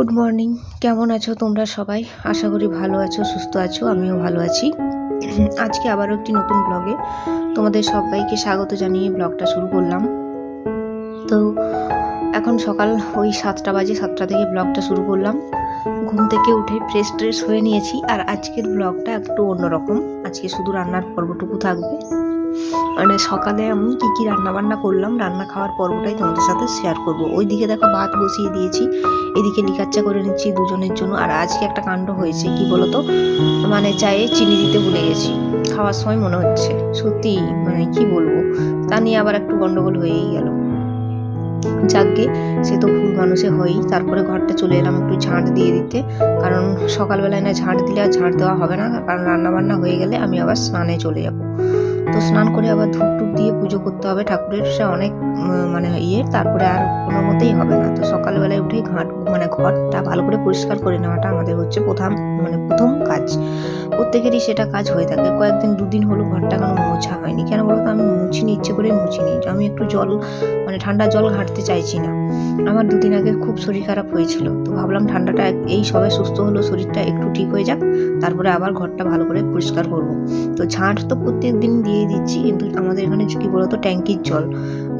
Good morning. কেমন আছো তোমরা সবাই? আশা করি ভালো আছো, সুস্থ আছো। আমিও ভালো আছি। আজকে আবারও একটি নতুন ব্লগে তোমাদের সবাইকে স্বাগত জানিয়ে ব্লগটা শুরু করলাম। তো এখন সকাল ওই 7টা বাজে, 7টা থেকে ব্লগটা শুরু করলাম। ঘুম থেকে উঠে ফ্রেশ ট্রেশ হয়ে নিয়েছি। আর আজকের ব্লগটা একটু অন্যরকম। আজকে শুধু রান্নার পর্বটুকু থাকবে। মানে সকালে আমি কী রান্নাবান্না করলাম, রান্না খাওয়ার পর্বটাই তোমাদের সাথে শেয়ার করব। ওইদিকে দেখো ভাত বসিয়ে দিয়েছি, এদিকে লিকার চা করে নিচ্ছি দুজনের জন্য। আর আজকে একটা কাণ্ড হয়েছে, কি বলতো, মানে চায়ে চিনি দিতে ভুলে গেছি খাওয়ার সময়, মনে হচ্ছে সত্যি, মানে কি বলবো, তা নিয়ে আবার একটু গন্ডগোল হয়েই গেল। যাকগে, সে তো ভুল মানুষে হয়ই। তারপরে ঘরটা চলে এলাম একটু ঝাঁট দিয়ে দিতে, কারণ সকালবেলায় না ঝাঁট দিলে আর ঝাঁট দেওয়া হবে না, কারণ রান্নাবান্না হয়ে গেলে আমি আবার স্নানে চলে যাব। তো স্নান করে আবার ধূপ টুপ দিয়ে পুজো করতে হবে ঠাকুরের, সে অনেক মানে তারপরে আর কোনো মতেই হবে না। তো সকালবেলায় উঠেই ঘরটা ভালো করে পরিষ্কার করে নেওয়াটা আমাদের হচ্ছে প্রথম কাজ। প্রত্যেকেরই সেটা কাজ হয়ে থাকে। কয়েকদিন দুদিন হলো ঘরটা কেন মোছা হয়নি, কেন বলো তো? আমি মুছিনি, ইচ্ছে করে মুছিনি। আমি একটু ঠান্ডা জল ঘাঁটতে চাইছি না। আমার দুদিন আগে খুব শরীর খারাপ হয়েছিল, তো ভাবলাম ঠান্ডাটা এই সবে সুস্থ হলো, শরীরটা একটু ঠিক হয়ে যাক, তারপরে আবার ঘরটা ভালো করে পরিষ্কার করবো। তো ঝাঁট তো প্রত্যেক দিন দিয়ে দিচ্ছি, কিন্তু আমাদের এখানে কি বলতো, ট্যাঙ্কির জল,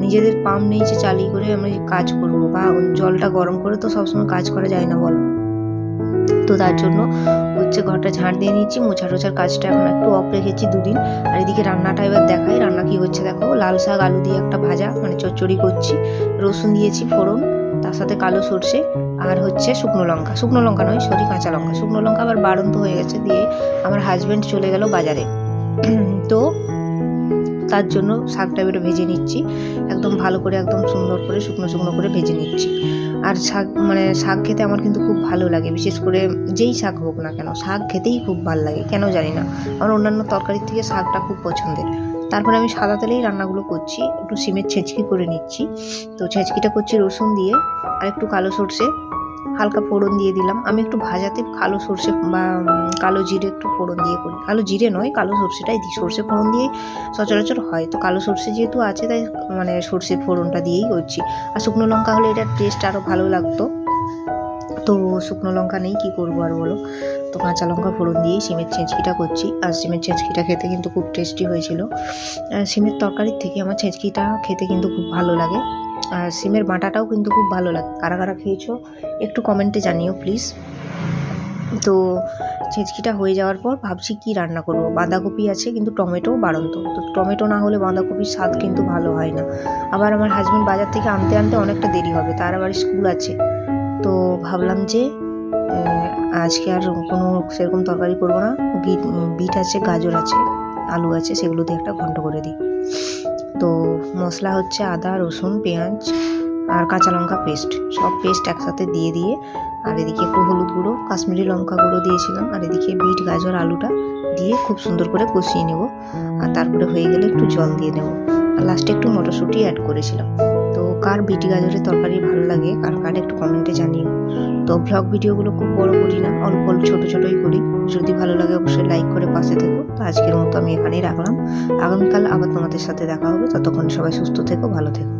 নিজেদের পাম্প নেই যে চালিয়ে করে আমরা কাজ করবো, বা জলটা গরম করে তো সবসময় কাজ করা যায় না বল। তো তার জন্য হচ্ছে ঘরটা ঝাঁট দিয়ে নিচ্ছি। মোছা টোছার কাজটা এখন একটু অফ রেখেছি দুদিন। আর এদিকে রান্নাটা এবার দেখাই, রান্না কি হচ্ছে দেখো। লাল শাক আলু দিয়ে একটা ভাজা, মানে চচ্চড়ি করছি। রসুন দিয়েছি ফোড়ন, তার সাথে কালো সর্ষে, আর হচ্ছে শুকনো লঙ্কা নয়, সরি, কাঁচা লঙ্কা। শুকনো লঙ্কা আবার বাড়ন্ত হয়ে গেছে, দিয়ে আমার হাজব্যান্ড চলে গেল বাজারে। তো তার জন্য শাকটা এবারে ভেজে নিচ্ছি, একদম ভালো করে, একদম সুন্দর করে শুকনো করে ভেজে নিচ্ছি। আর শাক খেতে আমার কিন্তু খুব ভালো লাগে, বিশেষ করে যেই শাক হোক না কেন, শাক খেতেই খুব ভালো লাগে, কেন জানি না। আমার অন্যান্য তরকারির থেকে শাকটা খুব পছন্দের। তারপরে আমি সাদা তেলেই রান্নাগুলো করছি, একটু সিমের ছেঁচকি করে নিচ্ছি। তো ছেঁচকিটা করছি রসুন দিয়ে, আর একটু কালো সর্ষে হালকা ফোড়ন দিয়ে দিলাম। আমি একটু ভাজাতে কালো সর্ষে বা কালো জিরে একটু ফোড়ন দিয়ে করি। কালো জিরে নয়, কালো সর্ষেটাই দিই, সর্ষে ফোড়ন দিয়ে সচরাচর হয়। তো কালো সর্ষে যেহেতু আছে, তাই সর্ষে ফোড়নটা দিয়েই করছি। আর শুকনো লঙ্কা হলে এটার টেস্ট আরও ভালো লাগতো, তো শুকনো লঙ্কা নেই, কি করবো আর বলো। তো কাঁচা লঙ্কা ফোড়ন দিয়েই সিমের ছেঁচকিটা করছি। আর সিমের ছেঁচকিটা খেতে কিন্তু খুব টেস্টি হয়েছিল। সিমের তরকারির থেকে আমার ছেঁচকিটা খেতে কিন্তু খুব ভালো লাগে। আর সিমের বাটাটাও কিন্তু খুব ভালো লাগে। কারা কারা খেয়েছো একটু কমেন্টে জানিও প্লিজ। তো ছেঁচকিটা হয়ে যাওয়ার পর ভাবছি কি রান্না করব। বাঁধাকপি আছে, কিন্তু টমেটো বাড়ন্ত। তো টমেটো না হলে বাঁধাকপির স্বাদ কিন্তু ভালো হয় না। আবার আমার হাজব্যান্ড বাজার থেকে আনতে অনেকটা দেরি হবে, তার আবার স্কুল আছে। তো ভাবলাম যে আজকে আর কোনো সেরকম তরকারি করবো না। বিট আছে, গাজর আছে, আলু আছে, সেগুলো দিয়ে একটা ঘন্ট করে দিই। তো মশলা হচ্ছে আদা, রসুন, পেঁয়াজ আর কাঁচা লঙ্কা পেস্ট, সব পেস্ট একসাথে দিয়ে আর এদিকে একটু হলুদ গুঁড়ো, কাশ্মীরি লঙ্কা গুঁড়ো দিয়েছিলাম। আর এদিকে বিট, গাজর, আলুটা দিয়ে খুব সুন্দর করে কষিয়ে নেব। আর তারপরে হয়ে গেলে একটু জল দিয়ে দেবো। আর লাস্টে একটু মটরশুঁটি অ্যাড করেছিলাম। তো কার বিট গাজরের তরকারি ভালো লাগে, কার একটু কমেন্টে জানিও। তো ব্লগ ভিডিওগুলো খুব বড় করি না, অল্প ছোটোই করি। যদি ভালো লাগে অবশ্যই লাইক করে পাশে থেকো। তো আজকের মতো আমি এখানেই রাখলাম। আগামীকাল আবার তোমাদের সাথে দেখা হবে। ততক্ষণ সবাই সুস্থ থেকো, ভালো থেকো।